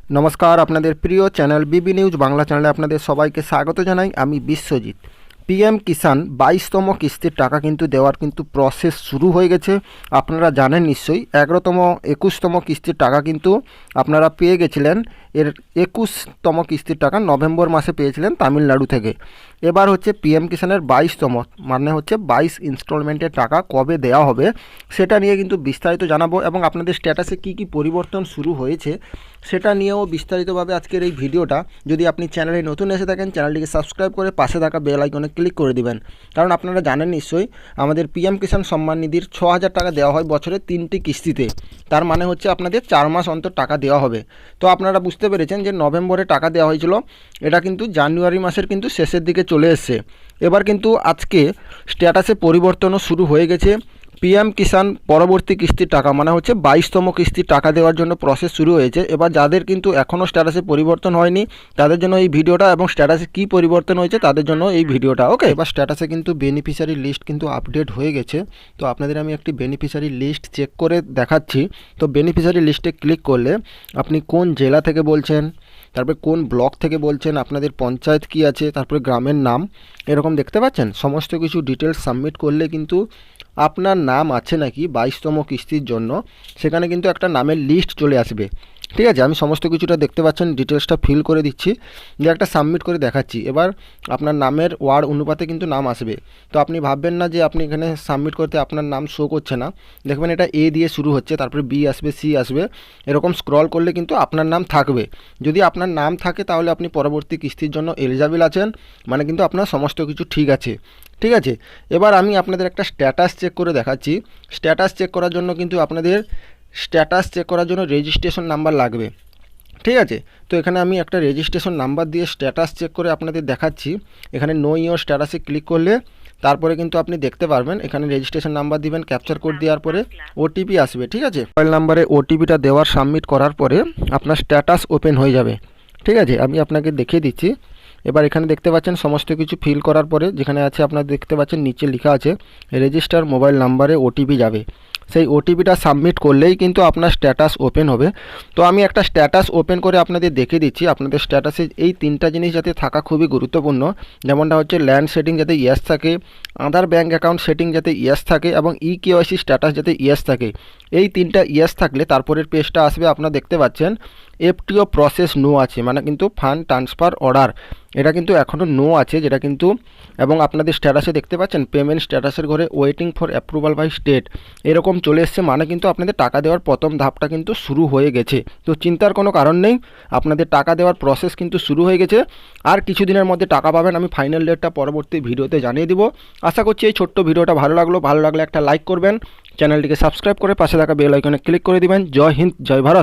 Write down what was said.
नमस्कार आपनादेर प्रिय चैनल बीबी निউজ बांगला चैनले आपनादेर सबाइके स्वागत जानाई। आमी बिश्वजित। पीएम किसान 22तम किस्तिर टाका किन्तु देवार किन्तु प्रसेस शुरू हो गेछे। आपनारा जानेन निश्चयई 11तम 21तम किस्तिर टाका किन्तु आपनारा पेये गेछिलेन। एर 21तम किस्तिर टाका नवेम्बर मासे पेयेछिलेन तामिलनाडु थेके। एबार होच्छे पीएम किसानेर 22तम माने होच्छे 22 इन्स्टलमेंटेर टाका कबे देওয়া হবে सेटा निये किन्तु विस्तारित जानाबो এবং আপনাদের স্ট্যাটাসে কি কি পরিবর্তন শুরু হয়েছে সেটা নিয়েও বিস্তারিতভাবে আজকের এই ভিডিওটা। যদি আপনি চ্যানেলে নতুন এসে থাকেন চ্যানেলটিকে সাবস্ক্রাইব করে পাশে থাকা বেল আইকনে ক্লিক করে দিবেন, কারণ আপনারা জানেন নিশ্চয়ই আমাদের পিএম কিষাণ সম্মান নিধির ৬০০০ টাকা দেওয়া হয় বছরে ৩টি কিস্তিতে। তার মানে হচ্ছে আপনাদের 4 মাস অন্তর টাকা দেওয়া হবে। তো আপনারা বুঝতে পেরেছেন যে নভেম্বরে টাকা দেওয়া হয়েছিল, এটা কিন্তু জানুয়ারি মাসের কিন্তু শেষের দিকে চলে এসেছে। এবার কিন্তু আজকে স্ট্যাটাসে পরিবর্তনও শুরু হয়ে গেছে। পিএম কিষাণ পরবর্তী কিস্তির টাকা মানে হচ্ছে 22তম কিস্তির টাকা দেওয়ার জন্য প্রসেস শুরু হয়েছে। এবার যাদের কিন্তু এখনও স্ট্যাটাসে পরিবর্তন হয়নি তাদের জন্য এই ভিডিওটা, এবং স্ট্যাটাসে কি পরিবর্তন হয়েছে তাদের জন্য এই ভিডিওটা। ওকে, এবার স্ট্যাটাসে কিন্তু বেনিফিশিয়ারি লিস্ট কিন্তু আপডেট হয়ে গেছে। তো আপনাদের আমি একটি বেনিফিশিয়ারি লিস্ট চেক করে দেখাচ্ছি। তো বেনিফিশিয়ারি লিস্টে ক্লিক করলে আপনি কোন জেলা থেকে বলছেন, তারপরে কোন ব্লক থেকে বলছেন, আপনাদের পঞ্চায়েত কি আছে, তারপরে গ্রামের নাম এরকম দেখতে পাচ্ছেন। সমস্ত কিছু ডিটেলস সাবমিট করলে কিন্তু আপনার নাম আছে নাকি 22তম কিস্তির জন্য সেখানে কিন্তু একটা নামের লিস্ট চলে আসবে। ঠিক আছে, আমি সমস্ত কিছুটা দেখতে পাচ্ছেন, ডিটেলসটা ফিল করে দিচ্ছি, দিয়ে একটা সাবমিট করে দেখাচ্ছি। এবার আপনার নামের ওয়ার্ড অনুপাতে কিন্তু নাম আসবে। তো আপনি ভাববেন না যে আপনি এখানে সাবমিট করতে আপনার নাম শো করছে না। দেখবেন এটা এ দিয়ে শুরু হচ্ছে, তারপরে বি আসবে, সি আসবে, এরকম স্ক্রল করলে কিন্তু আপনার নাম থাকবে। যদি আপনার নাম থাকে তাহলে আপনি পরবর্তী কিস্তির জন্য এলিজিবল আছেন, মানে কিন্তু আপনার সমস্ত কিছু ঠিক আছে। ঠিক আছে, এবার আমি আপনাদের একটা স্ট্যাটাস চেক করে দেখাচ্ছি। স্ট্যাটাস চেক করার জন্য কিন্তু আপনাদের স্ট্যাটাস চেক করার জন্য রেজিস্ট্রেশন নাম্বার লাগবে। ঠিক আছে, তো এখানে আমি একটা রেজিস্ট্রেশন নাম্বার দিয়ে স্ট্যাটাস চেক করে আপনাদের দেখাচ্ছি। এখানে নো ইওর স্ট্যাটাসে ক্লিক করলে তারপরে কিন্তু আপনি দেখতে পারবেন এখানে রেজিস্ট্রেশন নাম্বার দিবেন, ক্যাপচার কোড দেওয়ার পরে ওটিপি আসবে। ঠিক আছে, মোবাইল নাম্বারে ওটিপিটা দেওয়ার সাবমিট করার পরে আপনার স্ট্যাটাস ওপেন হয়ে যাবে। ঠিক আছে, আমি আপনাকে দেখিয়ে দিচ্ছি। এবার এখানে দেখতে পাচ্ছেন সমস্ত কিছু ফিল করার পরে যেখানে আছে আপনারা দেখতে পাচ্ছেন নিচে লেখা আছে রেজিস্টার মোবাইল নাম্বারে ওটিপি যাবে। সেই ওটিপিটা সাবমিট করলেই কিন্তু আপনার স্ট্যাটাস ওপেন হবে। তো আমি একটা স্ট্যাটাস ওপেন করে আপনাদের দেখিয়ে দিচ্ছি। আপনাদের স্ট্যাটাসে এই 3টা জিনিস যাতে থাকা খুবই গুরুত্বপূর্ণ, যেমনটা হচ্ছে ল্যান্ড সেটিং যাতে ইয়েস থাকে, আধার ব্যাঙ্ক অ্যাকাউন্ট সেটিং যাতে ইয়েস থাকে, এবং ইকেওয়াইসি স্ট্যাটাস যাতে ইয়েস থাকে। এই 3টা ইয়েস থাকলে তারপরের পেজটা আসবে। আপনারা দেখতে পাচ্ছেন এফটিও প্রসেস নো আছে, মানে কিন্তু ফান্ড ট্রান্সফার অর্ডার এটা কিন্তু এখনও নো আছে, যেটা কিন্তু, এবং আপনাদের স্ট্যাটাসে দেখতে পাচ্ছেন পেমেন্ট স্ট্যাটাসের ঘরে waiting for approval by state এরকম চলে এসছে, মানে কিন্তু আপনাদের টাকা দেওয়ার প্রথম ধাপটা কিন্তু শুরু হয়ে গেছে। তো চিন্তার কোনো কারণ নেই, আপনাদের টাকা দেওয়ার প্রসেস কিন্তু শুরু হয়ে গেছে। আর কিছুদিনের মধ্যে টাকা পাবেন। আমি ফাইনাল ডেটটা পরবর্তী ভিডিওতে জানিয়ে দিব। আশা করছি এই ছোট্ট ভিডিওটা ভালো লাগলে একটা লাইক করবেন, চ্যানেলটিকে সাবস্ক্রাইব করে পাশে থাকা বেল আইকনে ক্লিক করে দিবেন। জয় হিন্দ, জয় ভারত।